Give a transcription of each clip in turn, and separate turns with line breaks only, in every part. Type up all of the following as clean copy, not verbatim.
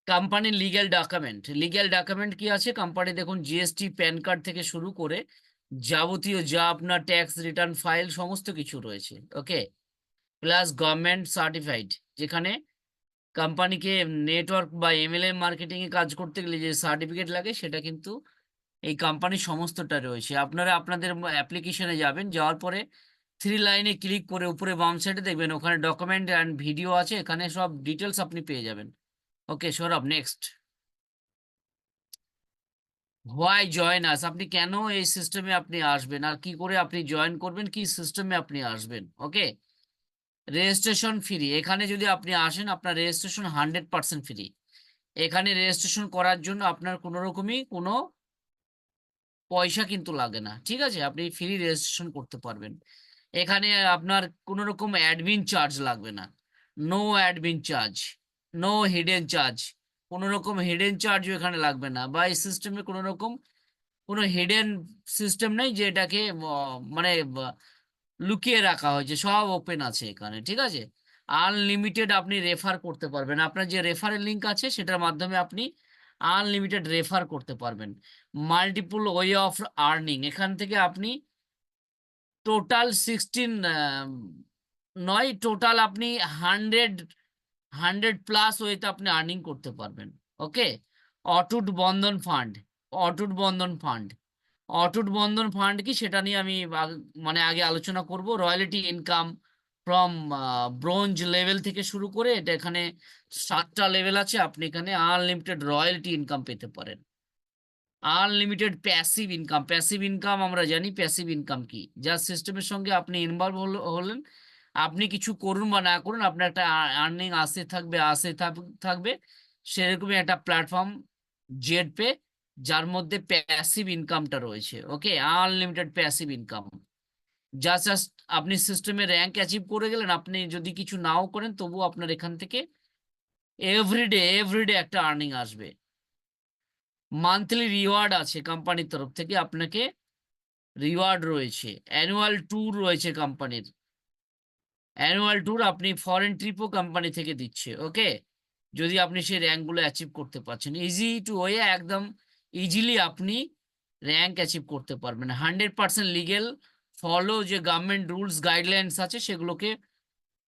কোম্পানির legal document কি আছে? কোম্পানি দেখুন জিএসটি প্যান কার্ড থেকে শুরু করে যাবতীয় যা আপনার ট্যাক্স রিটার্ন ফাইল সমস্ত কিছু রয়েছে। ওকে, প্লাস গভর্নমেন্ট সার্টিফাইড, যেখানে কোম্পানিকে নেটওয়ার্ক বা এমএলএম মার্কেটিং এ কাজ করতে গেলে যে সার্টিফিকেট লাগে সেটা কিন্তু এই কোম্পানির সমস্তটা রয়েছে। আপনারা আপনাদের অ্যাপ্লিকেশনে যাবেন, যাওয়ার পরে থ্রি লাইনে ক্লিক করে উপরে বাম সাইডে দেখবেন ওখানে ডকুমেন্ট অ্যান্ড ভিডিও আছে, এখানে সব ডিটেলস আপনি পেয়ে যাবেন। Okay Saurav, next. Why join us, আপনি কেন এই সিস্টেমে আপনি আসবেন আর কি করে আপনি জয়েন করবেন, কি সিস্টেমে আপনি আসবেন। ওকে, রেজিস্ট্রেশন ফ্রি। এখানে যদি আপনি আসেন আপনার রেজিস্ট্রেশন 100% ফ্রি। এখানে রেজিস্ট্রেশন করার জন্য আপনার কোনো রকমই কোনো পয়সা কিন্তু লাগে না, ঠিক আছে? আপনি ফ্রি রেজিস্ট্রেশন করতে পারবেন। এখানে আপনার কোনো রকম অ্যাডমিন চার্জ লাগবে না। No admin charge, no hidden charge. কোনো রকম হিডেন চার্জও এখানে লাগবে না, বা এই সিস্টেমে কোনো রকম কোনো হিডেন সিস্টেম নেই যে এটাকে মানে লুকিয়ে রাখা হয়েছে, সব ওপেন আছে এখানে, ঠিক আছে? আনলিমিটেড আপনি রেফার করতে পারবেন, আপনার যে রেফারেল লিঙ্ক আছে সেটার মাধ্যমে আপনি আনলিমিটেড রেফার করতে পারবেন। মাল্টিপল ওয়ে অফ আর্নিং, এখান থেকে আপনি টোটাল 16 নয়, টোটাল আপনি 100 ওয়েতে আপনি আর্নিং করতে পারবেন। ওকে, অটুট বন্ধন ফান্ড। অটুট বন্ধন ফান্ড, অটুট বন্ধন ফান্ড কি সেটা নিয়ে আমি মানে আগে আলোচনা করব। Royalty income from bronze level থেকে শুরু করে এটা এখানে 7টা লেভেল আছে, আপনি এখানে আনলিমিটেড রয়্যালটি ইনকাম পেতে পারেন। Unlimited passive income, passive income আমরা জানি প্যাসিভ ইনকাম কি, যার সিস্টেমের সঙ্গে আপনি ইনভলভ হলেন, আপনি কিছু করুন বা না করুন আপনার একটা আর্নিং আসতে থাকবে, থাকবে। সেরকমই একটা প্ল্যাটফর্ম জেড পে, যার মধ্যে প্যাসিভ ইনকামটা রয়েছে। ওকে, আনলিমিটেড প্যাসিভ ইনকাম। জাস্ট আপনি সিস্টেমে র্যাঙ্ক অ্যাচিভ করে গেলেন, আপনি যদি কিছু নাও করেন তবু আপনার এখান থেকে এভরিডে একটা আর্নিং আসবে। মান্থলি রিওয়ার্ড আছে কোম্পানির তরফ থেকে, আপনাকে রিওয়ার্ড রয়েছে। অ্যানুয়াল ট্যুর রয়েছে কোম্পানির, অ্যানুয়াল ট্যুর আপনি ফরেন ট্রিপও কোম্পানি থেকে দিচ্ছে। ওকে, যদি আপনি সেই র্যাঙ্কগুলো অ্যাচিভ করতে পারছেন, ইজি টু ওয়ে, একদম ইজিলি আপনি র্যাঙ্ক অ্যাচিভ করতে পারবেন। 100% লিগেল, ফলো যে গভর্নমেন্ট রুলস গাইডলাইন্স আছে সেগুলোকে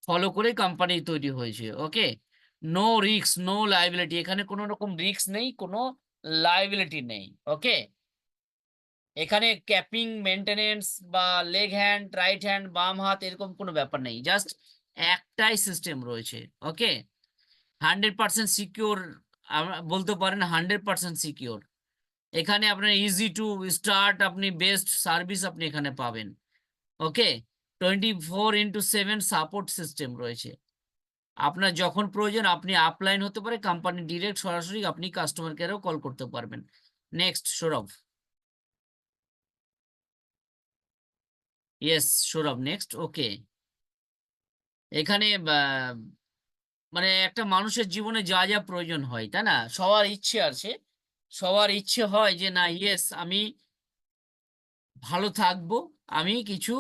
ফলো করে কোম্পানি তৈরি হয়েছে। ওকে, নো রিস্ক নো লাইবিলিটি, এখানে কোনো রকম রিস্ক নেই, কোনো লাইবিলিটি নেই। ওকে, এখানে ক্যাপিং মেনটেনেন্স বা লেগ হ্যান্ড, রাইট হ্যান্ড, বাম হাত এরকম কোনো ব্যাপার নেই, জাস্ট একটাই সিস্টেম রয়েছে। ওকে, 100% সিকিওর, বলতে পারেন 100% সিকিওর। এখানে আপনার ইজি টু স্টার্ট, আপনি বেস্ট সার্ভিস আপনি এখানে পাবেন। ওকে, 24/7 সাপোর্ট সিস্টেম রয়েছে, আপনার যখন প্রয়োজন আপনি আপলাইন হতে পারে কোম্পানি ডিরেক্ট, সরাসরি আপনি কাস্টমার কেয়ারেও কল করতে পারবেন। Next Saurav. Yes Saurav, next. Okay, এখানে মানে একটা মানুষের জীবনে যা যা প্রয়োজন হয় তাই না, সবার ইচ্ছে আছে, সবার ইচ্ছে হয় যে না ইয়েস আমি ভালো থাকবো, আমি কিছু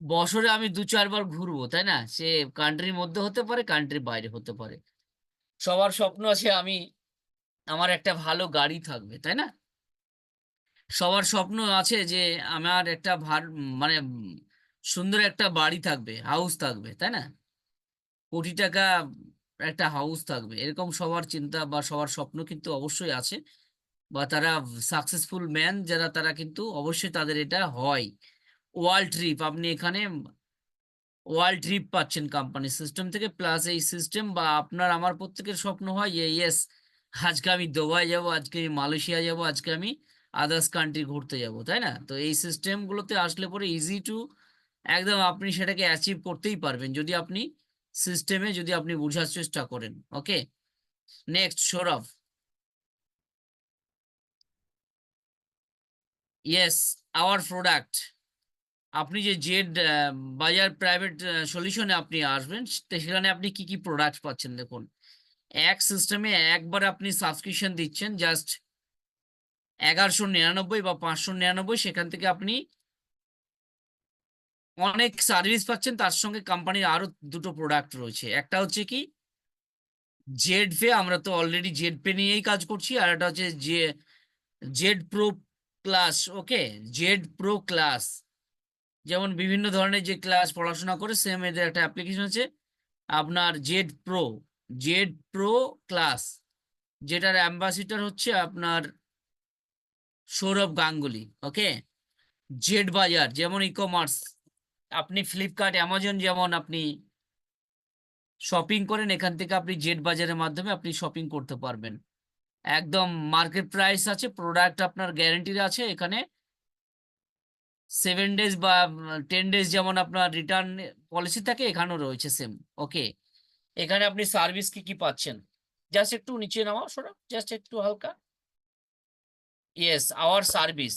বছরে আমি 2-4 বার ঘুরবো, তাই না? সে কান্ট্রির মধ্যে হতে পারে, কান্ট্রির বাইরে হতে পারে। সবার স্বপ্ন আছে আমি, আমার একটা ভালো গাড়ি থাকবে, তাই না? সবার স্বপ্ন আছে যে আমার একটা মানে সুন্দর একটা বাড়ি থাকবে, হাউস থাকবে, তাই না? কোটি টাকা একটা হাউস থাকবে, এরকম সবার চিন্তা বা সবার স্বপ্ন কিন্তু অবশ্যই আছে, বা তারা সাকসেসফুল ম্যান যারা তারা কিন্তু অবশ্যই তাদের এটা হয়। ওয়ার্ল্ড ট্রিপ, আপনি এখানে ওয়ার্ল্ড ট্রিপ পাচ্ছেন কোম্পানি সিস্টেম থেকে, প্লাস এই সিস্টেম বা আপনার আমার প্রত্যেকের স্বপ্ন হয় যে ইয়েস আজকে আমি দুবাই যাব, আজকে আমি মালয়েশিয়া যাব, আজকে আমি আদার্স কান্ট্রি ঘুরতে যাব, তাই না? তো এই সিস্টেমগুলোতে আসলে পরে ইজি টু, একদম আপনি সেটাকে অ্যাচিভ করতেই পারবেন যদি আপনি সিস্টেমে যদি আপনি বোঝার চেষ্টা করেন। Okay, next Saurav. Yes, our product, আপনি যে জেড বাজার প্রাইভেট সলিউশনে আপনি আসবেন, সেখানে আপনি কি কি প্রোডাক্ট পাচ্ছেন দেখুন। এক সিস্টেমে একবার আপনি সাবস্ক্রিপশন দিচ্ছেন জাস্ট 1199 বা 599, সেখান থেকে আপনি অনেক সার্ভিস পাচ্ছেন, তার সঙ্গে কোম্পানির আরো দুটো প্রোডাক্ট রয়েছে। একটা হচ্ছে কি জেড পে, আমরা তো অলরেডি জেড পে নিয়েই কাজ করছি। আর এটা হচ্ছে জেড প্রো ক্লাস। ওকে, জেড প্রো ক্লাস, যেমন বিভিন্ন ধরনের যে ক্লাস পড়াশোনা করে সেম এদের একটা অ্যাপ্লিকেশন আছে আপনার জেড প্রো ক্লাস, যেটার অ্যাম্বাসিডর হচ্ছে আপনার সৌরভ গাঙ্গুলি। ওকে, জেড বাজার যেমন ই কমার্স, আপনি ফ্লিপকার্ট অ্যামাজন যেমন আপনি শপিং করেন, এখান থেকে আপনি জেড বাজারের মাধ্যমে আপনি শপিং করতে পারবেন। একদম মার্কেট প্রাইস আছে, প্রোডাক্ট আপনার গ্যারেন্টির আছে এখানে। 7 ডেজ বা 10 ডেজ যেমন আপনার রিটার্ন পলিসি থাকে, এখানেও রয়েছে সেম। ওকে, এখানে আপনি সার্ভিস কি কি পাচ্ছেন, জাস্ট একটু নিচে নামাও সরা, জাস্ট একটু হালকা। ইয়েস, আওয়ার সার্ভিস,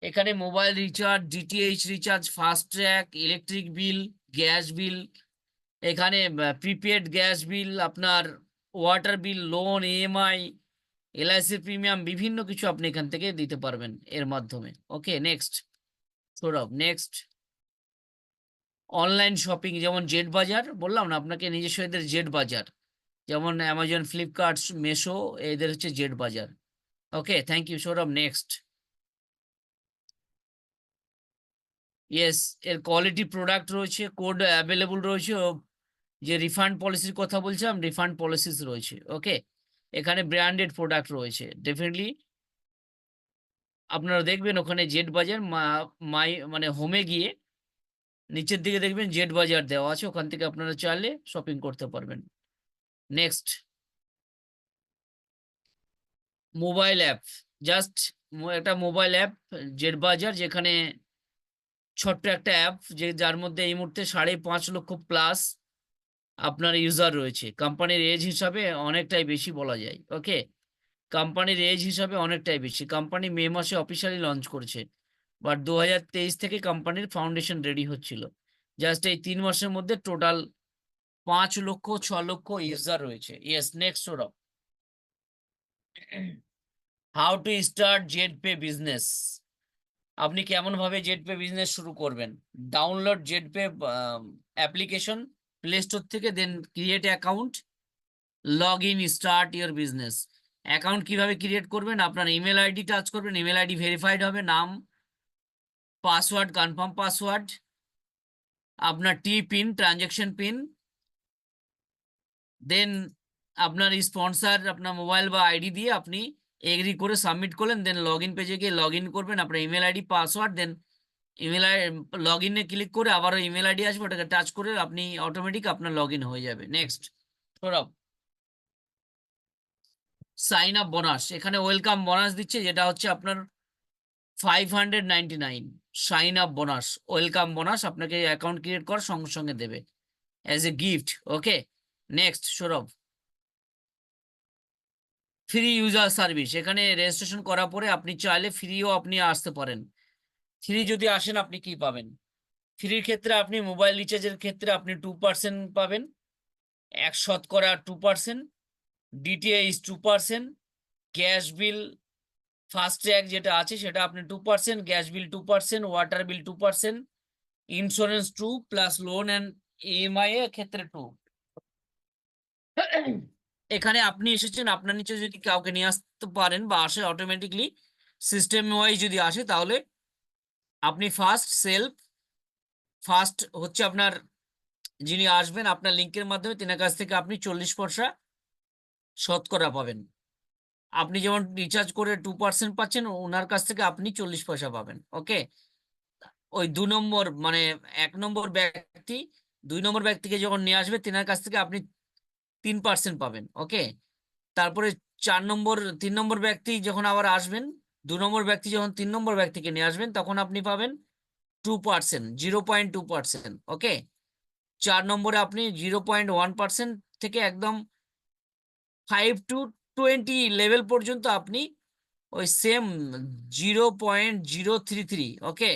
এখানে mobile recharge, DTH recharge, fast track, electric bill, gas bill, এখানে প্রিপেড গ্যাস বিল, আপনার water bill, loan, EMI, LIC premium, বিভিন্ন কিছু আপনি এখান থেকে দিতে পারবেন এর মাধ্যমে। Okay, next Saurav, next online shopping, যেমন জেড বাজার বললাম না আপনাকে, নিজস্ব এদের জেড বাজার, যেমন অ্যামাজন, ফ্লিপকার্ট, মেশো, এদের হচ্ছে Z Bazaar. Okay, thank you Saurav. Next, yes, এর কোয়ালিটি প্রোডাক্ট রয়েছে, কোড অ্যাভেলেবল রয়েছে, যে রিফান্ড পলিসির কথা বলছিলাম, রিফান্ড পলিসিস রয়েছে। ওকে, এখানে ব্র্যান্ডেড প্রোডাক্ট রয়েছে ডেফিনেটলি। আপনারা দেখবেন ওখানে জেড বাজার মাই মানে হোমে গিয়ে নিচের দিকে দেখবেন জেড বাজার দেওয়া আছে, ওখান থেকে আপনারা চাইলে শপিং করতে পারবেন। নেক্সট, মোবাইল অ্যাপ, জাস্ট একটা মোবাইল অ্যাপ জেড বাজার, যেখানে ছোট্ট একটা অ্যাপ যার মধ্যে এই মুহূর্তে 5.5 লক্ষ প্লাস আপনার ইউজার রয়েছে। কোম্পানির এজ হিসাবে অনেকটাই বেশি বলা যায়। ওকে, কোম্পানির এজ হিসাবে অনেকটাই বেশি। কোম্পানি মে মাসে অফিসিয়ালি লঞ্চ করেছে, বাট 2023 থেকে কোম্পানির ফাউন্ডেশন রেডি হচ্ছিল। জাস্ট এই 3 মাসের মধ্যে টোটাল 5 লক্ষ 6 লক্ষ ইউজার রয়েছে। Yes, next Saurav, how to start Z Pay business. আপনি কেমন ভাবে জেড পে বিজনেস শুরু করবেন? Download Z Pay application Play Store থেকে, then create account, log in, start your business. Account কিভাবে ক্রিয়েট করবেন? আপনার ইমেল আইডি টাচ করবেন, ইমেল আইডি ভেরিফাইড হবে, নাম, পাসওয়ার্ড, কনফার্ম পাসওয়ার্ড, আপনার T PIN, transaction PIN, then আপনার স্পন্সর আপনার মোবাইল বা আইডি দিয়ে আপনি এগ্রি করে সাবমিট করলেন, দেন লগ ইন পেজে গিয়ে লগ ইন করবেন, আপনার ইমেল আইডি, পাসওয়ার্ড, দেন ইমেল আইডি লগ ইনে ক্লিক করে আবারও ইমেল আইডি আসবে, ওটাকে টাচ করে আপনি অটোমেটিক আপনার লগ ইন হয়ে যাবে। Next Sourav, sign up bonus, এখানে ওয়েলকাম বোনাস দিচ্ছে, যেটা হচ্ছে আপনার 599 sign up bonus, welcome bonus আপনাকে অ্যাকাউন্ট ক্রিয়েট করার সঙ্গে সঙ্গে দেবে as a gift. Okay, next Sourav, free user service, এখানে রেজিস্ট্রেশন করার পরে আপনি চাইলে ফ্রিও আপনি আসতে পারেন। ফ্রি যদি আসেন আপনি কি পাবেন? ফ্রির ক্ষেত্রে আপনি মোবাইল রিচার্জের ক্ষেত্রে আপনি 2% পাবেন, 1% 2%, DTH 2%, gas bill, fast track যেটা আছে সেটা আপনি 2%, gas bill 2%, water bill 2%, insurance 2, plus loan and EMI এর ক্ষেত্রে 2। এখানে আপনি এসেছেন, আপনার নিচে যদি কাউকে নিয়ে আসতে পারেন বা আসে অটোমেটিকলি সিস্টেম ওয়াইজ যদি আসে, তাহলে আপনি ফার্স্ট হচ্ছে আপনার যিনি আসবেন আপনার লিঙ্কের মাধ্যমে, তেনার কাছ থেকে আপনি 40 পয়সা শতকরা পাবেন। আপনি যেমন রিচার্জ করে 2% পাচ্ছেন, ওনার কাছ থেকে আপনি 40 পয়সা পাবেন। ওকে, ওই 2 নম্বর মানে 1 নম্বর ব্যক্তি 2 নম্বর ব্যক্তিকে যখন নিয়ে আসবে, তেনার কাছ থেকে আপনি 3% পাবেন। ওকে, তারপরে 3 নম্বর ব্যক্তি যখন আবার আসবেন, 2 নম্বর ব্যক্তি যখন 3 নম্বর ব্যক্তিকে নিয়ে আসবেন, তখন আপনি পাবেন 2%, 0.2%। ওকে, 4 নম্বরে আপনি 0.1% থেকে একদম 5 to 20 লেভেল পর্যন্ত আপনি ওই সেম 0.033, ওকে,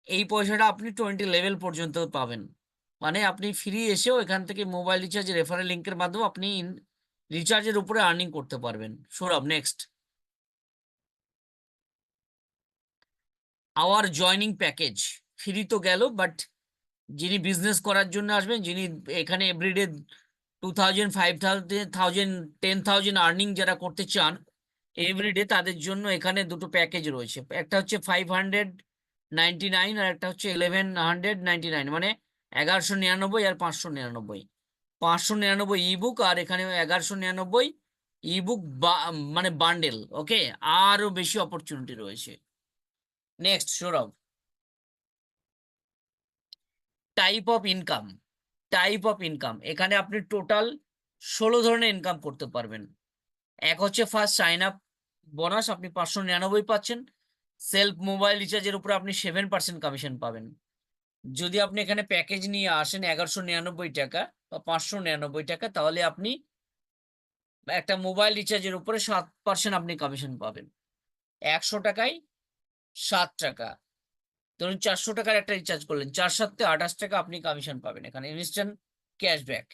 এই পয়সাটা আপনি 20 লেভেল পর্যন্ত পাবেন। মানে আপনি ফ্রি এসেও এখান থেকে মোবাইল রিচার্জ রেফারেল লিঙ্কের মাধ্যমে আপনি রিচার্জের উপরে আর্নিং করতে পারবেন। Sourav, next, our joining package, free তো গেল, বাট যিনি বিজনেস করার জন্য আসবেন, যিনি এখানে এভরিডে 2000, 5000, 10,000 আর্নিং যারা করতে চান এভরিডে, তাদের জন্য এখানে দুটো প্যাকেজ রয়েছে। একটা হচ্ছে 599 আর একটা হচ্ছে 1199, মানে 1199 আর 599। 599 ইবুক আর এখানে 1199 ইবুক মানে বান্ডেল। ওকে, আরো বেশি অপরচুনিটি রয়েছে। Next Sourav, type of income. Type of income, এখানে আপনি টোটাল 16 ধরনের ইনকাম করতে পারবেন। এক হচ্ছে ফার্স্ট সাইন আপ বোনাস, আপনি 599 পাচ্ছেন। সেলফ মোবাইল রিচার্জের উপর আপনি 7% কমিশন পাবেন। যদি আপনি এখানে প্যাকেজ নিয়ে আসেন 1199 টাকা বা 599 টাকা, তাহলে আপনি একটা মোবাইল রিচার্জের উপরে 7% আপনি কমিশন পাবেন। 100 টাকায় 7 টাকা। ধরুন 400 টাকার একটা রিচার্জ করলেন, 4 7 28 টাকা আপনি কমিশন পাবেন এখানে, instant cashback.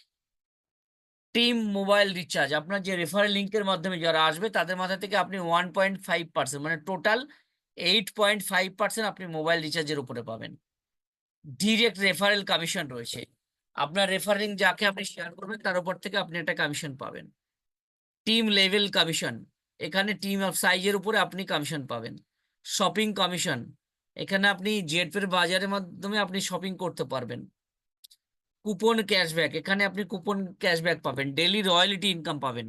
Team mobile recharge, আপনার যে রেফারেল লিঙ্কের মাধ্যমে যারা আসবে তাদের মাথা থেকে আপনি 1.5%, মানে টোটাল 8.5% আপনি মোবাইল রিচার্জের উপরে পাবেন। ডিরেক্ট রেফারেল কমিশন রয়েছে, আপনার রেফারিং যাকে আপনি শেয়ার করবেন তার উপর থেকে আপনি একটা কমিশন পাবেন। টিম লেভেল কমিশন, এখানে টিম অফ সাইজের উপরে আপনি কমিশন পাবেন। শপিং কমিশন, এখানে আপনি জেডপের বাজারের মাধ্যমে আপনি শপিং করতে পারবেন। কুপন ক্যাশব্যাক, এখানে আপনি কুপন ক্যাশব্যাক পাবেন। ডেইলি রয়্যালিটি ইনকাম পাবেন।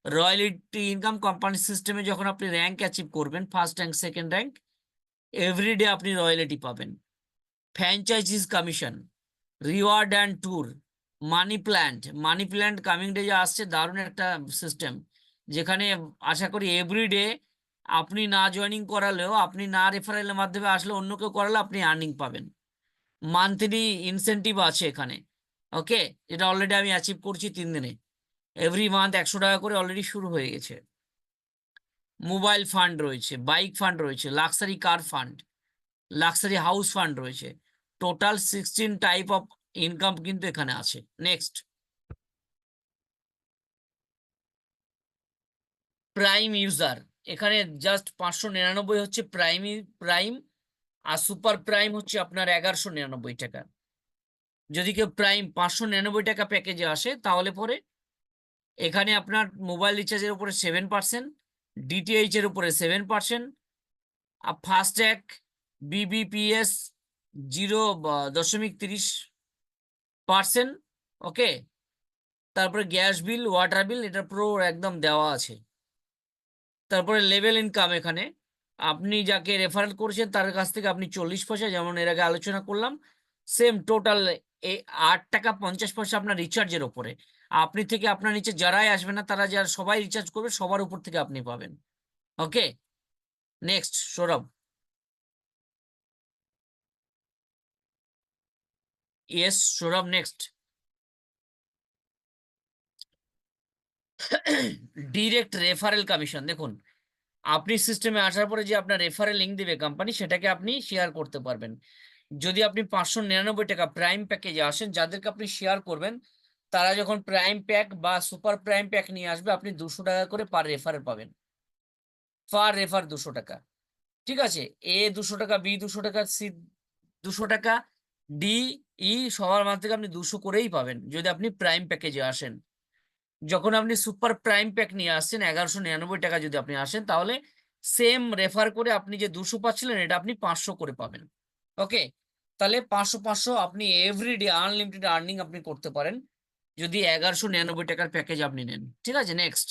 রয়্যালিটি ইনকাম কোম্পানি সিস্টেমে যখন আপনি র্যাঙ্ক অ্যাচিভ করবেন, first rank second rank, everyday আপনি রয়্যালিটি পাবেন। Franchises commission, reward and tour, money plant. Money plant coming day যে আসছে, দারুণ একটা সিস্টেম, যেখানে আশা করি এভরিডে আপনি না জয়েনিং করালেও, আপনি না রেফারেলের মাধ্যমে আসলে অন্য কেউ করালে আপনি আর্নিং পাবেন। মান্থলি ইনসেনটিভ আছে এখানে। ওকে, এটা অলরেডি আমি অ্যাচিভ করছি 3 দিনে। এভরি মান্থ 100 টাকা করে অলরেডি শুরু হয়ে গেছে। মোবাইল ফান্ড রয়েছে, বাইক ফান্ড রয়েছে, luxury car fund, luxury house fund রয়েছে। টোটাল 16 টাইপ অফ ইনকাম কিন্তু এখানে আছে। নেক্সট, প্রাইম ইউজার, এখানে জাস্ট 599 হচ্ছে প্রাইম, আর সুপার প্রাইম হচ্ছে আপনার 1199 টাকা। যদি কেউ প্রাইম 599 টাকা প্যাকেজে আসে, তাহলে পরে এখানে আপনার মোবাইল রিচার্জের উপরে 7%, ডিটিএইচ এর উপরে 7%, আর ফাস্ট্যাগ, বিবিপিএস 0.30%। ওকে, তারপরে গ্যাস বিল, ওয়াটার বিল, এটা পুরো একদম দেওয়া আছে। তারপরে লেভেল ইনকাম, এখানে আপনি যাকে রেফারেল করেছেন তার কাছ থেকে আপনি 40 পয়সা, যেমন এর আগে আলোচনা করলাম, সেম টোটাল 8 টাকা 50 পয়সা আপনার রিচার্জের ওপরে। আপনি থেকে আপনার নিচে যারাই আসবে না, তারা যারা সবাই রিচার্জ করবে, সবার উপর থেকে আপনি পাবেন। Okay, next Saurav. Yes Saurav, next. Direct referral commission, দেখুন আপনি সিস্টেমে আসার পরে যে আপনার রেফারেল লিঙ্ক দিবে কোম্পানি, সেটাকে আপনি শেয়ার করতে পারবেন। যদি আপনি 599 টাকা প্রাইম প্যাকেজে আসেন, যাদেরকে আপনি শেয়ার করবেন তারা যখন প্রাইম প্যাক বা সুপার প্রাইম প্যাক নিয়ে আসবে, আপনি 200 টাকা করে পার রেফারে পাবেন। পার রেফার 200 টাকা। ঠিক আছে, এ 200 টাকা, বি 200 টাকা, সি 200 টাকা, ডি, ই, সবার মাঝ থেকে আপনি 200 করেই পাবেন যদি আপনি প্রাইম প্যাকেজে আসেন। যখন আপনি সুপার প্রাইম প্যাক নিয়ে আসছেন 1199 টাকা যদি আপনি আসেন, তাহলে সেম রেফার করে আপনি যে 200 পাচ্ছিলেন, এটা আপনি 500 করে পাবেন। ওকে, তাহলে 500 আপনি এভরিডে আনলিমিটেড আর্নিং আপনি করতে পারেন যদি 1199 টাকার প্যাকেজ আপনি নেন। ঠিক আছে, next,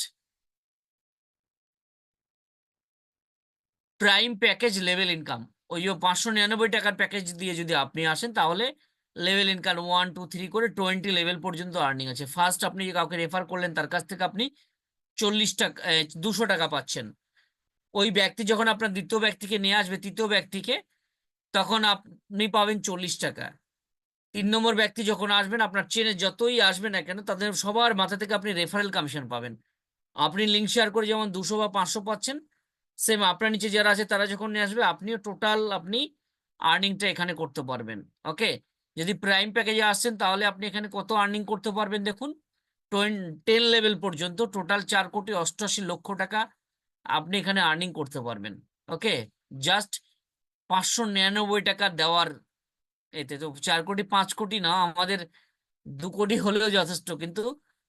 prime package level income. ওই যে 599 টাকার প্যাকেজ দিয়ে যদি আপনি আসেন, তাহলে লেভেল ইনকাম 1 2 3 করে 20 লেভেল পর্যন্ত আর্নিং আছে। ফার্স্ট আপনি যে কাউকে রেফার করলেন, তার কাছ থেকে আপনি 40 টাকা 200 টাকা পাচ্ছেন। ওই ব্যক্তি যখন আপনার দ্বিতীয় ব্যক্তিকে নিয়ে আসবে, তৃতীয় ব্যক্তিকে, তখন আপনি পাবেন 40 টাকা। 3 নম্বর ব্যক্তি যখন আসবেন, আপনার চেনে যতই আসবে না কেন, তাদের সবার মাথা থেকে আপনি রেফারেল কমিশন পাবেন। আপনি লিঙ্ক শেয়ার করে যেমন 200 বা 500 পাচ্ছেন, সেম আপনার নিচে যারা আছে তারা যখন নিয়ে আসবে, আপনিও টোটাল আপনি আর্নিংটা এখানে করতে পারবেন। ওকে, যদি প্রাইম প্যাকেজে আসছেন, তাহলে আপনি এখানে কত আর্নিং করতে পারবেন দেখুন, 10 লেভেল পর্যন্ত টোটাল 4,88,00,000 টাকা আপনি এখানে আর্নিং করতে পারবেন। ওকে, জাস্ট 599 টাকা দেওয়ার এতে তো 4 কোটি 5 কোটি না, আমাদের 2 কোটি হলেও যথেষ্ট, কিন্তু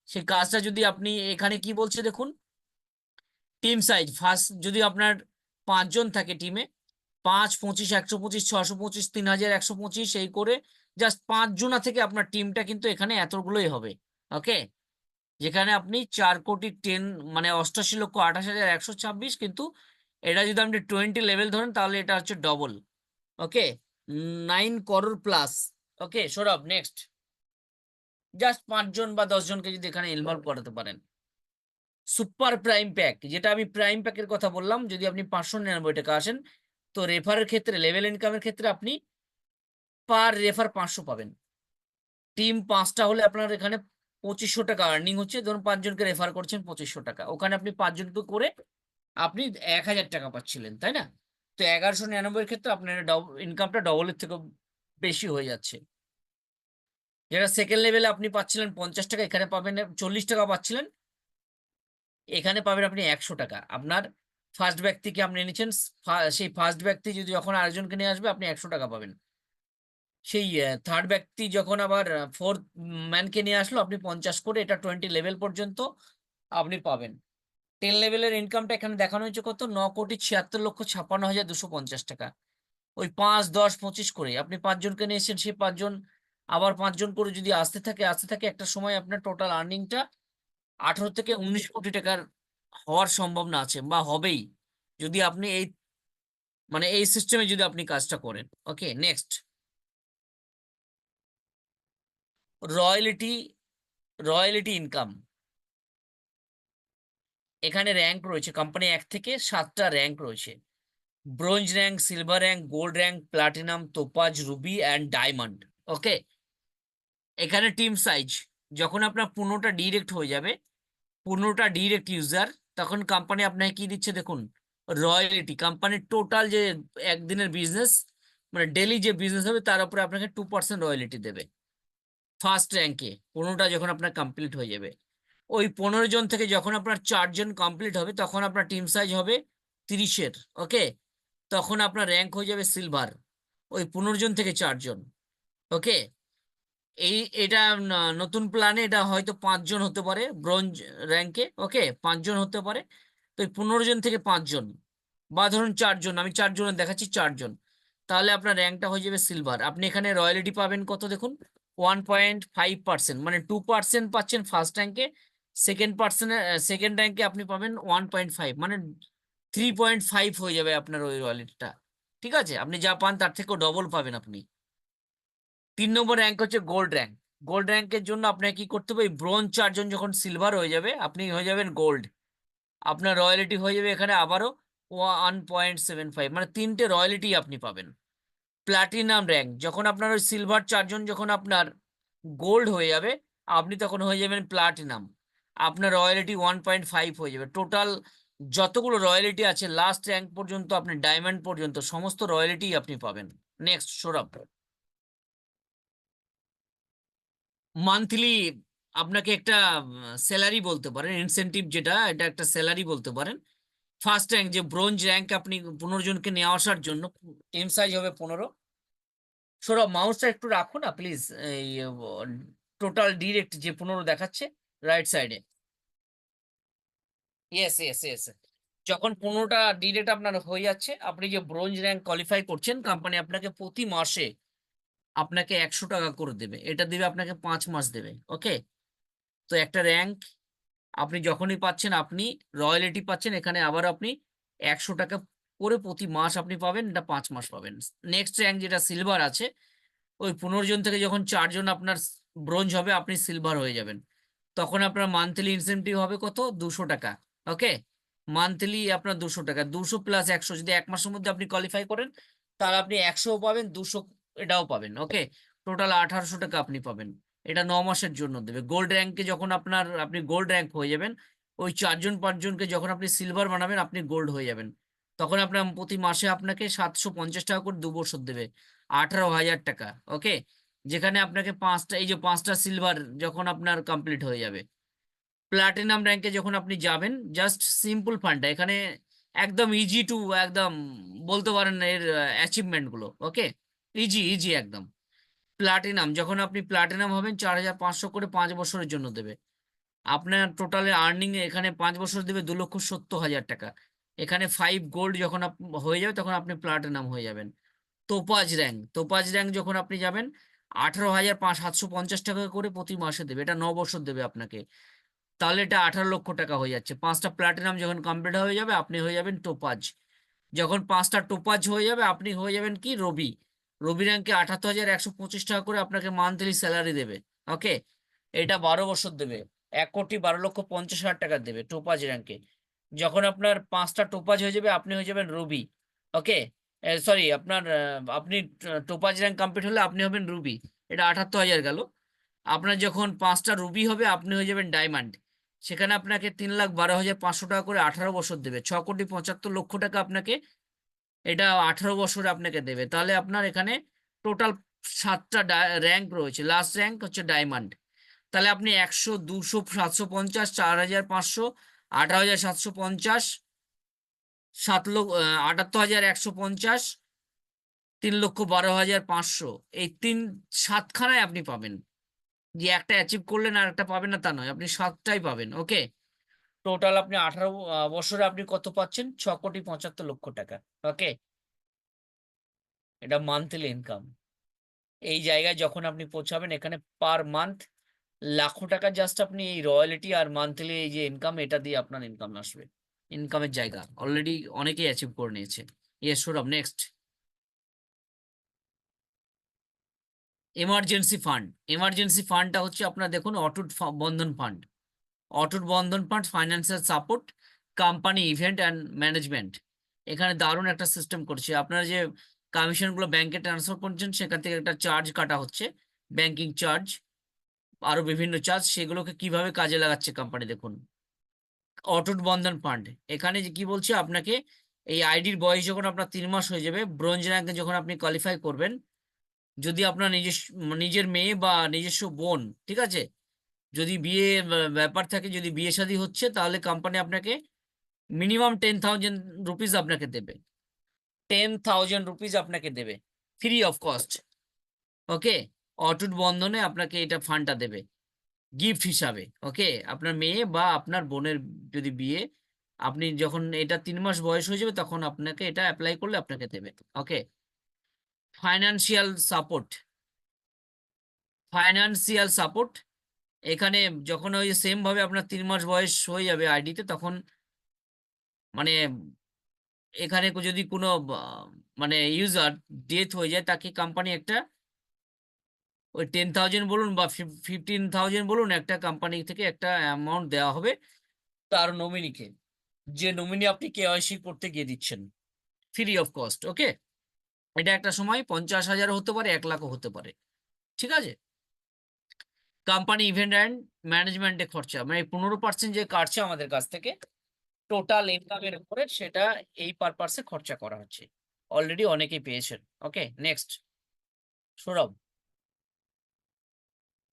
সেই কাজটা যদি আপনি এখানে কি বলছে দেখুন, টিম সাইজ ফার্স্ট যদি আপনার 5 জন থাকে টিমে, 5, 25, 125, 625, 3125 এই করে জাস্ট 5 জনা থেকে আপনার টিমটা কিন্তু এখানে এতগুলোই হবে। ওকে, যেখানে আপনি 4,10,00,000 মানে 88,28,126, কিন্তু এটা যদি আপনি 20 লেভেল ধরেন তাহলে এটা হচ্ছে ডবল। ওকে, 9 crore প্লাস। ওকে সৌরভ, নেক্সট। জাস্ট 5 জন বা 10 জনকে যদি এখানে ইনভলভ করাতে পারেন। সুপার প্রাইম প্যাক, যেটা আমি প্রাইম প্যাকের কথা বললাম, যদি আপনি 599 টাকা আসেন, তো রেফারের ক্ষেত্রে লেভেল ইনকামের ক্ষেত্রে আপনি পার রেফার 500 পাবেন। টিম 5টা হলে আপনার এখানে 2500 টাকা আর্নিং হচ্ছে। ধরুন 5 জনকে রেফার করছেন 2500 টাকা, ওখানে আপনি 5 জনকে করে আপনি 1000 টাকা পাচ্ছিলেন, তাই না? তো 1199 ক্ষেত্রে আপনার ইনকামটা ডবলের থেকে বেশি হয়ে যাচ্ছে। যেটা সেকেন্ড লেভেলে আপনি পাচ্ছিলেন 50 টাকা, এখানে পাবেন 40 টাকা পাচ্ছিলেন, এখানে পাবেন আপনি 100 টাকা। আপনার ফার্স্ট ব্যক্তিকে আপনি এনেছেন, সেই ফার্স্ট ব্যক্তি যদি যখন আরেকজনকে নিয়ে আসবে আপনি 100 টাকা পাবেন। সেই থার্ড ব্যক্তি যখন আবার ফোর্থ ম্যানকে নিয়ে আসলো, আপনি 50 করে, এটা 20 লেভেল পর্যন্ত আপনি পাবেন। 10 লেভেলের ইনকামটা এখানে দেখানো হয়েছে কত, 9,76,56,250 টাকা। ওই 5, 10, 25 করে আপনি 5 জনকে নিয়ে এসেছেন, সেই 5 জন আবার 5 জন করে যদি আসতে থাকে একটা সময় আপনার টোটাল আর্নিংটা 18 থেকে 19 কোটি টাকার হওয়ার সম্ভাবনা আছে বা হবেই, যদি আপনি এই মানে এই সিস্টেমে যদি আপনি কাজটা করেন। Okay, next. Royalty, royalty income. এখানে র্যাঙ্ক রয়েছে, কোম্পানি 1 থেকে 7টা র্যাঙ্ক রয়েছে। Bronze rank, silver rank, gold rank, platinum, topaz, ruby and diamond. Okay, এখানে টিম সাইজ যখন আপনার 15টা ডিরেক্ট হয়ে যাবে, 15টা ডিরেক্ট ইউজার, তখন কোম্পানি আপনাকে কি দিচ্ছে দেখুন, রয়্যালিটি। কোম্পানির টোটাল যে একদিনের বিজনেস মানে ডেলি যে বিজনেস হবে তার উপরে আপনাকে 2% রয়্যালিটি দেবে। ফার্স্ট র্যাঙ্কে 15টা যখন আপনার কমপ্লিট হয়ে যাবে, ওই 15 জন থেকে যখন আপনার 4 জন কমপ্লিট হবে, তখন আপনার টিম সাইজ হবে 30-এর। ওকে, তখন আপনার র্যাঙ্ক হয়ে যাবে সিলভার, ওই 15 জন থেকে 4 জন। ওকে, এটা নতুন প্ল্যানে এটা হয়তো 5 জন হতে পারে ব্রোঞ্জ র্যাঙ্কে। ওকে, 5 জন হতে পারে। তো এই 15 জন থেকে 5 জন, বা ধরুন 4 জন, আমি 4 জনের দেখাচ্ছি, 4 জন, তাহলে আপনার র্যাঙ্কটা হয়ে যাবে সিলভার। আপনি এখানে রয়্যালিটি পাবেন কত দেখুন, 1.5%, মানে 2% পাচ্ছেন ফার্স্ট র্যাঙ্কে। সেকেন্ড র্যাঙ্কে আপনি পাবেন 1.5, মানে 3.5 হয়ে যাবে আপনার ওই রয়্যালিটিটা। ঠিক আছে, আপনি যা পান তার থেকেও ডবল পাবেন আপনি। 3 নম্বর র্যাঙ্ক হচ্ছে গোল্ড র্যাঙ্ক। গোল্ড র্যাঙ্কের জন্য আপনাকে কি করতে হবে, ব্রোঞ্জ 4 জন যখন সিলভার হয়ে যাবে আপনি হয়ে যাবেন গোল্ড। আপনার রয়্যালিটি হয়ে যাবে এখানে আবারও 1.75, মানে 3টে রয়্যালিটি আপনি পাবেন। প্লাটিনাম র্যাঙ্ক, যখন আপনার ওই সিলভার 4 জন যখন আপনার গোল্ড হয়ে যাবে, আপনি তখন হয়ে যাবেন প্লাটিনাম। আপনার রয়্যালিটি 1.5 হয়ে যাবে। টোটাল যতগুলো রয়্যালিটি আছে লাস্ট র্যাঙ্ক পর্যন্ত, আপনি ডায়মন্ড পর্যন্ত সমস্ত রয়্যালিটি আপনি পাবেন। নেক্সট সৌরভ। মান্থলি আপনাকে একটা স্যালারি বলতে পারেন, ইনসেনটিভ, যেটা এটা একটা স্যালারি বলতে পারেন। ফার্স্ট র্যাঙ্ক যে ব্রোঞ্জ র্যাঙ্ক, আপনি 15 জনকে নিয়ে আসার জন্য টিম সাইজ হবে 15। সৌরভ, মাউসটা একটু রাখুন না প্লিজ, এই টোটাল ডিরেক্ট যে 15 দেখাচ্ছে রাইট সাইডে। ইয়েস ইয়েস ইয়েস, যখন 15টা ডিরেক্ট আপনার হয়ে যাচ্ছে, আপনি যে ব্রোঞ্জ র্যাঙ্ক কোয়ালিফাই করছেন, কোম্পানি আপনাকে প্রতি মাসে আপনাকে 100 টাকা করে দেবে। এটা দেবে আপনাকে 5 মাস দেবে। ওকে, তো একটা র্যাঙ্ক আপনি যখনই পাচ্ছেন, আপনি রয়্যালিটি পাচ্ছেন, এখানে আবার আপনি 100 টাকা করে প্রতি মাস আপনি পাবেন, এটা 5 মাস পাবেন। নেক্সট র্যাঙ্ক যেটা সিলভার আছে, ওই 15 জন থেকে যখন 4 জন আপনার ব্রোঞ্জ হবে, আপনি সিলভার হয়ে যাবেন, তখন আপনার মান্থলি ইনসেনটিভ হবে কত, 200 টাকা। ওকে, মান্থলি আপনার 200 টাকা, 200 + 100, যদি 1 মাসের মধ্যে আপনি কোয়ালিফাই করেন তাহলে আপনি 100 পাবেন, 200 এটাও পাবেন। ওকে, টোটাল 1800 টাকা আপনি পাবেন। এটা 9 মাসের জন্য দেবে। গোল্ড র্যাঙ্কে যখন আপনি গোল্ড র্যাঙ্ক হয়ে যাবেন, ওই 4 জন 5 জনকে যখন আপনি সিলভার বানাবেন, আপনি গোল্ড হয়ে যাবেন, তখন আপনার প্রতি মাসে আপনাকে 750 টাকা করে 2 বছর দেবে, 18,000 টাকা। ওকে, যেখানে আপনাকে এই যে 5টা সিলভার যখন আপনার কমপ্লিট হয়ে যাবে, প্লাটিনাম র্যাঙ্কে যখন আপনি যাবেন, জাস্ট সিম্পল ফান্ডটা এখানে একদম ইজি টু, একদম বলতে পারেন এর অ্যাচিভমেন্ট গুলো। ওকে, ইজি ইজি একদম। প্লাটিনাম, যখন আপনি প্লাটিনাম হবেন, 4,500 করে 5 বছরের জন্য দেবে। আপনার টোটালে আর্নিং এখানে 5 বছর দেবে 2,70,000 টাকা। এখানে 5 গোল্ড যখন হয়ে যাবে তখন আপনি প্লাটিনাম হয়ে যাবেন। তোপাজ র্যাঙ্ক যখন আপনি যাবেন 18,750 টাকা করে প্রতি মাসে দেবে, এটা 9 বছর দেবে আপনাকে। তাহলে এটা 18 লক্ষ টাকা হয়ে যাচ্ছে। 5টা প্লাটিনাম যখন কমপ্লিট হয়ে যাবে আপনি হয়ে যাবেন টোপাজ। যখন 5টা টোপাজ হয়ে যাবে আপনি হয়ে যাবেন কি রবি। রবি র্যাঙ্কে 78,125 টাকা করে আপনাকে মান্থলি স্যালারি দেবে। ওকে, এটা 12 বছর দেবে, 1,12,50,000 টাকা দেবে টোপাজ র্যাঙ্কে। যখন আপনার 5টা টোপাজ হয়ে যাবে আপনি হয়ে যাবেন রবি। ওকে, সরি, আপনি টোপাজ র্যাঙ্ক কমপ্লিট হলে আপনি হবেন রুবি। এটা 78,000 গেল। আপনার যখন 5টা রুবি হবে আপনি হয়ে যাবেন ডায়মন্ড। সেখানে আপনাকে 3,12,500 টাকা করে 18 বছর দেবে, 6,75,00,000 টাকা আপনাকে এটা 18 বছরে আপনাকে দেবে। তাহলে আপনার এখানে টোটাল 7টা র্যাঙ্ক রয়েছে, লাস্ট র্যাঙ্ক হচ্ছে ডায়মন্ড। তাহলে আপনি 100, 200, 750, 4,500, 18,750, 78,150, 3,12,500, এই 7খানায় আপনি পাবেন। যে একটা অ্যাচিভ করলেন আর একটা পাবেন না তা নয়, আপনি 7টাই পাবেন। ওকে, টোটাল আপনি 18 বছরে আপনি কত পাচ্ছেন? 6,75,00,000 টাকা। ওকে, এটা মান্থলি ইনকাম। এই জায়গায় যখন আপনি পৌঁছাবেন এখানে পার মান্থ লাখো টাকা জাস্ট আপনি এই রয়্যালিটি আর মান্থলি এই যে ইনকাম, এটা দিয়ে আপনার ইনকাম আসবে। ইনকামের জায়গা অলরেডি অনেকেই অ্যাচিভ করে নিয়েছে। Yes Saurav, next. Emergency fund. Emergency ফান্ডটা হচ্ছে আপনার দেখুন অটুট বন্ধন ফান্ড। অটুট বন্ধন fund financial support, company event and management. এখানে দারুণ একটা সিস্টেম করছে। আপনারা যে কমিশনগুলো ব্যাংকে ট্রান্সফার করছেন সেখান থেকে একটা চার্জ কাটা হচ্ছে, ব্যাংকিং চার্জ, আরো বিভিন্ন চার্জ, সেগুলোকে কিভাবে কাজে লাগাচ্ছে কোম্পানি দেখুন। অটুট বন্ধন ফান্ড, এখানে যে কি বলছে আপনাকে, এই আইডির বয়স যখন আপনার 3 মাস হয়ে যাবে, ব্রোঞ্জ র্যাঙ্কে যখন আপনি কোয়ালিফাই করবেন, যদি আপনার নিজের মেয়ে বা নিজস্ব বোন, ঠিক আছে, যদি বিয়ে ব্যাপার থাকে, যদি বিয়ে শাদী হচ্ছে, তাহলে কোম্পানি আপনাকে মিনিমাম 10,000 রুপিস আপনাকে দেবে। 10,000 রুপিস আপনাকে দেবে ফ্রি অফ কস্ট। ওকে, অটুট বন্ধনে আপনাকে এটা ফান্ডটা দেবে গিফট হিসাবে। ওকে, আপনার মেয়ে বা আপনার বোনের যদি বিয়ে, আপনি যখন এটা 3 মাস বয়স হয়ে যাবে তখন আপনাকে এটা অ্যাপ্লাই করলে আপনাকে দেবে। ওকে, ফাইন্যান্সিয়াল সাপোর্ট। ফাইন্যান্সিয়াল সাপোর্ট এখানে যখন ওই সেম ভাবে আপনার 3 মাস বয়স হয়ে যাবে আইডিতে, তখন মানে এখানে যদি কোনো মানে ইউজার ডেথ হয়ে যায়, তাকে কোম্পানি একটা ওই 10,000 বলুন বা 15,000 বলুন, একটা কোম্পানি থেকে একটা অ্যামাউন্ট দেওয়া হবে তার নমিনিকে, যে নমিনি আপনি কেওয়াইসি করতে গিয়ে দিচ্ছেন ফ্রি অফ কস্ট। ওকে, এটা একটা সময় 50,000 হতে পারে, 1,00,000 হতে পারে। ঠিক আছে, কোম্পানি ইভেন্ট অ্যান্ড ম্যানেজমেন্টে খরচা, মানে 15% যে কাটছে আমাদের কাছ থেকে টোটাল ইনকামের উপরে, সেটা এই পারপাসে খরচা করা হচ্ছে। অলরেডি অনেকেই পেয়েছেন। ওকে, নেক্সট সৌরভ।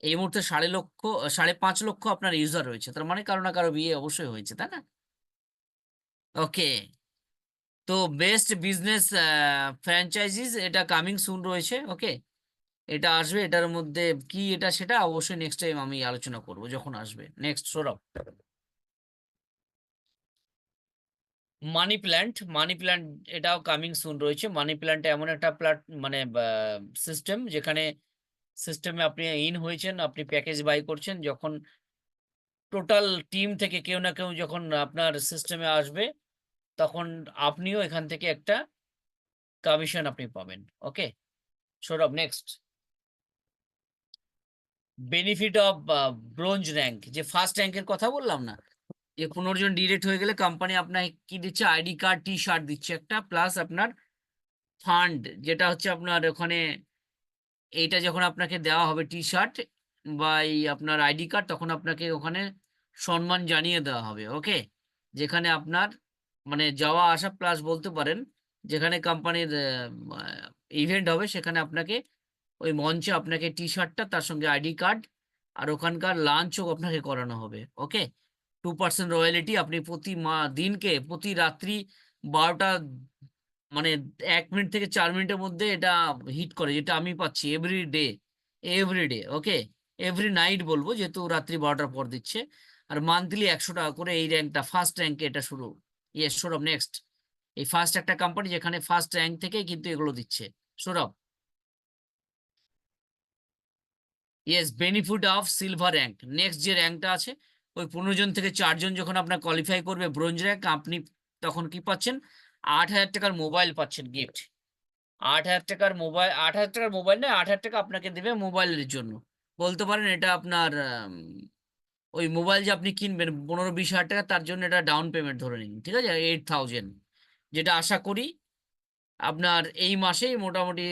এই মুহূর্তে 5.5 লক্ষ আপনার ইউজার রয়েছে, তার মানে কারো না কারো বিয়ে অবশ্যই হয়েছে, তাই না? ওকে, তো বেস্ট বিজনেস ফ্র্যাঞ্চাইজিস এটা কামিং সুন রয়েছে। ওকে, এটা আসবে, এটার মধ্যে কি এটা সেটা অবশ্যই নেক্সট টাইম আমি আলোচনা করব যখন আসবে। নেক্সট সৌরভ। মানি প্ল্যান্ট এটাও কামিং সুন রয়েছে। মানি প্ল্যান্ট এমন একটা মানে সিস্টেম, যেখানে সিস্টেমে আপনি ইন হয়েছেন, আপনি প্যাকেজ বাই করছেন, যখন টোটাল টিম থেকে কেউ না কেউ যখন আপনার সিস্টেমে আসবে, তখন আপনিও এখান থেকে একটা কমিশন আপনি পাবেন। Okay Saurav, next. Benefit of bronze rank, যে ফার্স্ট র্যাঙ্কের কথা বললাম না, যে 15 জন ডিরেক্ট হয়ে গেলে কোম্পানি আপনাকে কি দিচ্ছে, আইডি কার্ড, টি শার্ট দিচ্ছে একটা, প্লাস আপনার ফান্ড, যেটা হচ্ছে আপনার ওখানে এইটা যখন আপনাকে দেওয়া হবে টি শার্ট বা এই আপনার আইডি কার্ড, তখন আপনাকে ওখানে সম্মান জানিয়ে দেওয়া হবে। ওকে, যেখানে আপনার মানে যাওয়া আসা প্লাস বলতে পারেন, যেখানে কোম্পানির ইভেন্ট হবে সেখানে আপনাকে ওই মঞ্চে আপনাকে টি শার্টটা তার সঙ্গে আইডি কার্ড আর ওখানকার লাঞ্চও আপনাকে করানো হবে। ওকে, 2% রয়্যালিটি আপনি দিনকে প্রতি রাত্রি 12টা মানে 1 মিনিট থেকে 4 মিনিটের মধ্যে এটা হিট করে, যেটা আমি পাচ্ছি এভরি ডে। ওকে, এভরি নাইট বলবো, যেহেতু রাত্রি 12টার পর দিচ্ছে। আর মান্থলি 100 টাকা করে এই র্যাঙ্কটা ফার্স্ট র্যাঙ্কে এটা শুরু। Yes Saurav next. এই ফার্স্ট একটা কোম্পানি যেখানে ফার্স্ট র্যাঙ্ক থেকেই কিন্তু এগুলো দিচ্ছে Sourav. Yes benefit of silver rank, next যে র্যাঙ্কটা আছে ওই 15 জন থেকে 4 জন যখন আপনার কোয়ালিফাই করবে ব্রোঞ্জ র্যাঙ্ক, আপনি তখন কি পাচ্ছেন? 8,000 টাকার মোবাইল পাচ্ছেন গিফট। 8,000 টাকার মোবাইল, 8,000 টাকার মোবাইল নয়, 8,000 টাকা আপনাকে দেবে মোবাইলের জন্য। বলতে পারেন এটা আপনার ওই মোবাইল যে আপনি কিনবেন 15-20 হাজার টাকা, তার জন্য এটা ডাউন পেমেন্ট ধরে নিন, ঠিক আছে 8,000, যেটা আশা করি আপনার এই মাসেই মোটামুটি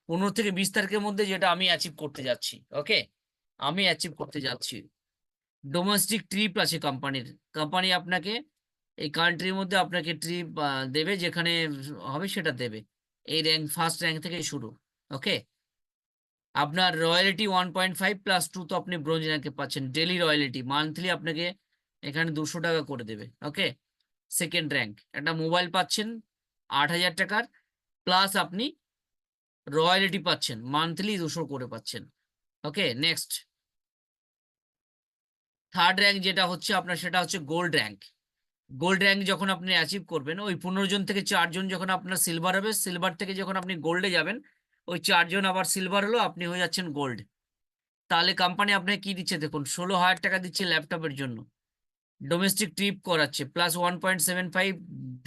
15 থেকে 20 তারিখের মধ্যে যেটা আমি অ্যাচিভ করতে যাচ্ছি। ওকে, আমি অ্যাচিভ করতে যাচ্ছি। ডোমেস্টিক ট্রিপ আছে কোম্পানির, কোম্পানি আপনাকে এই কান্ট্রির মধ্যে আপনাকে ট্রিপ দেবে, যেখানে হবে সেটা দেবে। এই র্যাঙ্ক ফার্স্ট র্যাঙ্ক থেকে শুরু। ওকে, আপনার রয়্যালিটি 1.5 + 2, তো আপনি ব্রোঞ্জ র্যাঙ্কে পাচ্ছেন। ডেলি রয়্যালিটি মান্থলি আপনাকে এখানে 200 টাকা করে দেবে। ওকে, সেকেন্ড র্যাঙ্ক একটা মোবাইল পাচ্ছেন 8,000 টাকার, প্লাস আপনি রয়্যালিটি পাচ্ছেন মান্থলি 200 করে পাচ্ছেন। ওকে নেক্সট, থার্ড র্যাঙ্ক যেটা হচ্ছে আপনার সেটা হচ্ছে গোল্ড র্যাঙ্ক। গোল্ড র্যাঙ্ক যখন আপনি অ্যাচিভ করবেন, ওই 15 জন থেকে 4 জন যখন আপনার সিলভার হবে, সিলভার থেকে যখন আপনি গোল্ডে যাবেন, ওই 4 জন আবার সিলভার হলো, আপনি হয়ে যাচ্ছেন গোল্ড। তাহলে কোম্পানি আপনাকে কি দিচ্ছে দেখুন, 16,000 টাকা দিচ্ছে ল্যাপটপের জন্য, ডোমেস্টিক ট্রিপ করাচ্ছে, প্লাস 1.75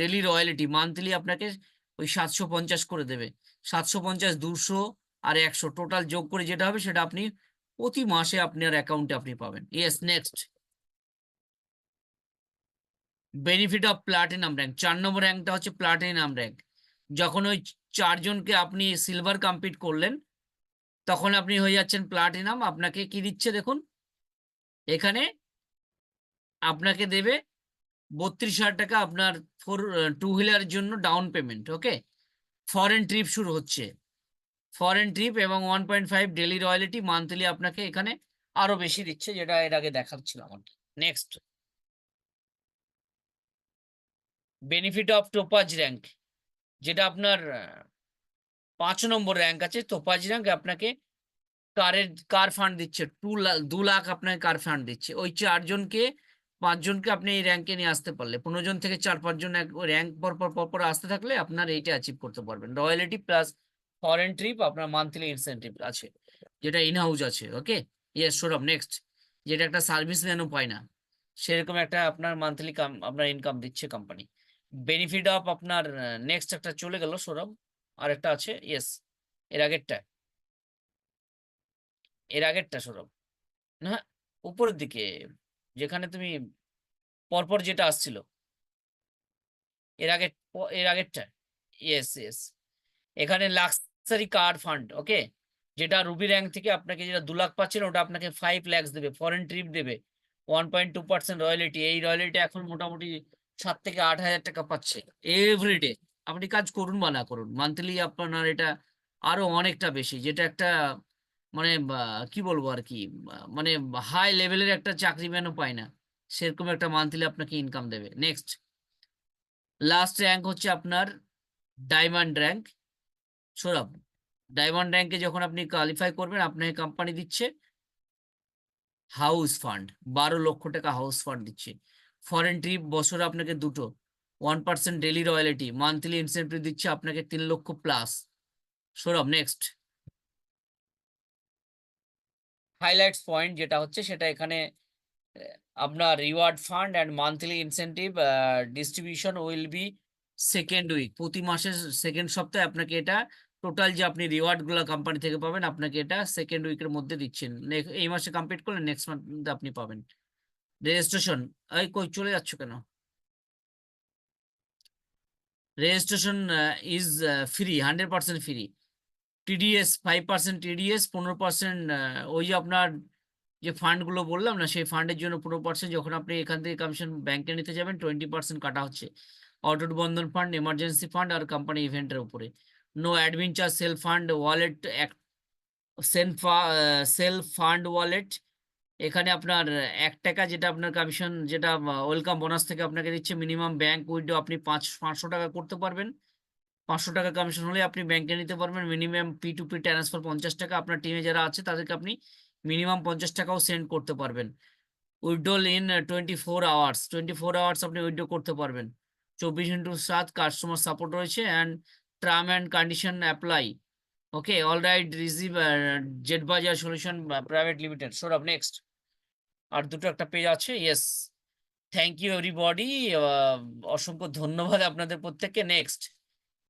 ডেলি রয়্যালিটি, মান্থলি আপনাকে ওই 750 করে দেবে। 750, 200 আর 100 টোটাল যোগ করে যেটা হবে সেটা আপনি প্রতি মাসে আপনার অ্যাকাউন্টে আপনি পাবেন। Yes next, benefit of platinum rank, 4 নম্বর র্যাঙ্কটা হচ্ছে প্লাটিনাম র্যাঙ্ক। যখন ওই 4 জনকে আপনি সিলভার কমপ্লিট করলেন, তখন আপনি হয়ে যাচ্ছেন প্লাটিনাম। আপনাকে কি দিচ্ছে দেখুন, এখানে আপনাকে দেবে 32,000 টাকা আপনার টু হুইলারের জন্য ডাউন পেমেন্ট। ওকে, ফরেন ট্রিপ শুরু হচ্ছে, ফরেন ট্রিপ এবং 1.5 ডেলি রয়্যালিটি, মান্থলি আপনাকে এখানে আরো বেশি দিচ্ছে, যেটা এর আগে দেখাচ্ছিলাম আর কি। Next, benefit of topaz rank, যেটা আপনার 5 নম্বর র্যাঙ্ক আছে টোপাজ র্যাঙ্ক, আপনাকে কার ফান্ড দিচ্ছে 2 লাখ আপনাকে কার ফান্ড দিচ্ছে। ওই 4 জনকে 5 জনকে আপনি এই র্যাঙ্কে নিয়ে আসতে পারলে, 15 জন থেকে 4-5 জন র্যাঙ্ক পর পর আসতে থাকলে আপনার এইটা অ্যাচিভ করতে পারবেন। রয়্যালিটি প্লাস ফরেন ট্রিপ, আপনার মান্থলি ইনসেন্টিভ আছে, যেটা ইন হাউস আছে। ওকে ইয়েস সৌরভ নেক্সট, যেটা একটা সার্ভিস ম্যানও পায় না, সেরকম একটা আপনার মান্থলি আপনার ইনকাম দিচ্ছে কোম্পানি। বেনিফিট অফ আপনার নেক্সট একটা চলে গেল সৌরভ, আর একটা আছে। ইয়েস, এর আগেরটা, এর আগেরটা সৌরভ, না উপরের দিকে, যেখানে তুমি পরপর যেটা আসছিল এর আগে, এর আগেরটা। ইয়েস ইয়েস, এখানে লাক্সারি কার ফান্ড। ওকে, যেটা রুবি র্যাঙ্ক থেকে আপনাকে যেটা 2 লাখ পাচ্ছেন, ওটা আপনাকে 5 লাখ দেবে। ফরেন ট্রিপ দেবে, 1.2% রয়্যালিটি। এই রয়্যালিটি এখন মোটামুটি 7 থেকে 8 হাজার টাকা পাচ্ছে এভরিডে। আপনি কাজ করুন বা না করুন, মান্থলি আপনার এটা আরো অনেকটা বেশি, যেটা একটা মানে কি বলবো আর কি, মানে হাই লেভেলের একটা চাকরিম্যানও পায় না, সেরকম একটা মান্থলি আপনাকে ইনকাম দেবে। নেক্সট, লাস্ট র্যাঙ্ক হচ্ছে আপনার ডায়মন্ড র্যাঙ্ক সৌরভ। ডায়মন্ড র্যাঙ্কে যখন আপনি কোয়ালিফাই করবেন, আপনাকে কোম্পানি দিচ্ছে হাউস ফান্ড, 12 লক্ষ টাকা হাউস ফান্ড দিচ্ছে। ফরেন ট্রিপ বছরে আপনাকে 2টো, 1% ডেলি রয়্যালিটি, মান্থলি ইনসেন্টিভ দিচ্ছে আপনাকে 3 lakh plus. Sourav next, highlights point যেটা হচ্ছে সেটা এখানে আপনার reward fund and monthly incentive distribution will be second week, প্রতি মাসের সেকেন্ড সপ্তাহে আপনাকে এটা টোটাল যে আপনি রিওয়ার্ড গুলো কোম্পানি থেকে পাবেন, আপনাকে এটা সেকেন্ড উইকের মধ্যে দিচ্ছেন। এই মাসে কমপ্লিট করলে নেক্সট মান্থ আপনি পাবেন। রেজিস্ট্রেশন, এই কই চলে যাচ্ছ কেন? Registration is free, 100% free. TDS 5% TDS, 15% ওই যে আপনার যে ফান্ড গুলো বললাম না, সেই ফান্ডের জন্য 15%, যখন আপনি এখান থেকে কমিশন ব্যাংকে নিতে যাবেন 20% কাটা হচ্ছে। Atal Bandhan fund, emergency fund আর কোম্পানি ইভেন্টের উপরে। No admin charge, self fund wallet, self fund wallet, এখানে আপনার 1 টাকা যেটা আপনার কমিশন, যেটা ওয়েলকাম বোনাস থেকে আপনাকে দিচ্ছে। মিনিমাম ব্যাংক উইথড্র আপনি 500 টাকা করতে পারবেন, 500 টাকা কমিশন হলে আপনি ব্যাংকে নিতে পারবেন। মিনিমাম P2P ট্রান্সফার 50 টাকা, আপনার টিমে যারা আছে তাদেরকে আপনি মিনিমাম 50 টাকাও সেন্ড করতে পারবেন। উইথড্রল ইন 24 আওয়ার্স 24 আওয়ার্স আপনি উইথড্র করতে পারবেন 24/7 কাস্টমার সাপোর্ট রয়েছে and term and condition apply okay all right receive Z Bazaar solution private limited Saurav next আর দুটো একটা পেজ আছে ইয়েস থ্যাংক ইউ এভরিবডি অসংখ্য ধন্যবাদ আপনাদের প্রত্যেককে নেক্সট